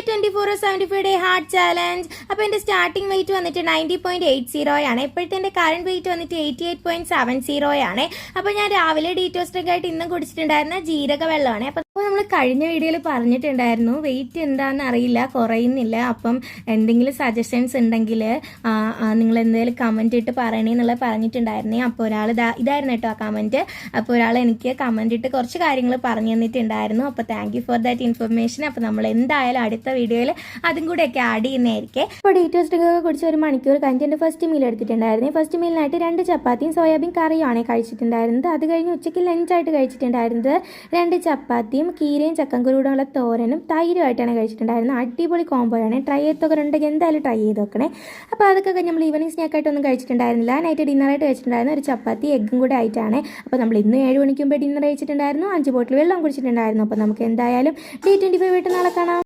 74 day heart challenge. അപ്പോൾ എൻ്റെ starting wait വന്നിട്ട് 90.80 ആണ്. ഇപ്പോഴത്തെ എൻ്റെ കറണ്ട് വെയിറ്റ് വന്നിട്ട് 88.70 ആണ്. അപ്പോൾ ഞാൻ രാവിലെ ഡീറ്റോസ്റ്റിക് ആയിട്ട് ഇന്നും കുടിച്ചിട്ടുണ്ടായിരുന്ന ജീരക വെള്ളമാണ്. അപ്പോൾ നമ്മൾ കഴിഞ്ഞ വീഡിയോയിൽ പറഞ്ഞിട്ടുണ്ടായിരുന്നു വെയിറ്റ് എന്താണെന്ന് അറിയില്ല, കുറയുന്നില്ല. അപ്പം എന്തെങ്കിലും സജഷൻസ് ഉണ്ടെങ്കിൽ നിങ്ങൾ എന്തെങ്കിലും കമൻറ്റ് ഇട്ട് പറയണേ എന്നുള്ളത് പറഞ്ഞിട്ടുണ്ടായിരുന്നേ. അപ്പോൾ ഒരാൾ ഇതായിരുന്നു കേട്ടോ ആ കമൻറ്റ്. അപ്പോൾ ഒരാൾ എനിക്ക് കമൻറ്റ് ഇട്ട് കുറച്ച് കാര്യങ്ങൾ പറഞ്ഞു തന്നിട്ടുണ്ടായിരുന്നു. അപ്പോൾ thank you for that information. അപ്പോൾ നമ്മൾ എന്തായാലും അടുത്ത വീഡിയോയിൽ അതും കൂടെയൊക്കെ ആഡ് ചെയ്യുന്നതായിരിക്കും. അപ്പോൾ ഡീറ്റോസ്റ്റിക് ഒക്കെ കുടിച്ച് 1 മണിക്കൂർ കഴിഞ്ഞിട്ട് എൻ്റെ ഫസ്റ്റ് മീൽ എടുത്തിട്ടുണ്ടായിരുന്നു. ഫസ്റ്റ് മീലിനായിട്ട് 2 ചപ്പാത്തിയും സോയാബീൻ കറിയുമാണ് കഴിച്ചിട്ടുണ്ടായിരുന്നത്. അത് കഴിഞ്ഞ് ഉച്ചയ്ക്ക് ലഞ്ചായിട്ട് കഴിച്ചിട്ടുണ്ടായിരുന്നത് 2 ചപ്പാത്തിയും കീരയും ചക്കൻകുരുവിടുള്ള തോരനും തൈരുമായിട്ടാണ് കഴിച്ചിട്ടുണ്ടായിരുന്നത്. അടിപൊളി കോംബോയാണ്. ട്രൈ ചെയ്തൊക്കെ എന്തായാലും ട്രൈ ചെയ്ത് നോക്കണേ. അപ്പോൾ അതൊക്കെ കഴിഞ്ഞ് നമ്മൾ ഈവനിങ് സ്നാക്കായിട്ടൊന്നും കഴിച്ചിട്ടുണ്ടായിരുന്നില്ല. നൈറ്റ് ഡിന്നറായിട്ട് കഴിച്ചിട്ടുണ്ടായിരുന്നു. ഒരു ചപ്പാത്തി എഗ്ഗും കൂടെ ആയിട്ടാണ്. അപ്പോൾ നമ്മൾ ഇന്ന് 7 മണിക്ക് മുമ്പ് ഡിന്നർ കഴിച്ചിട്ടുണ്ടായിരുന്നു. 5 ബോട്ടിൽ വെള്ളം കുടിച്ചിട്ടുണ്ടായിരുന്നു. അപ്പോൾ നമുക്ക് എന്തായാലും Day 25 ആയിട്ട് നാളെ കാണാം.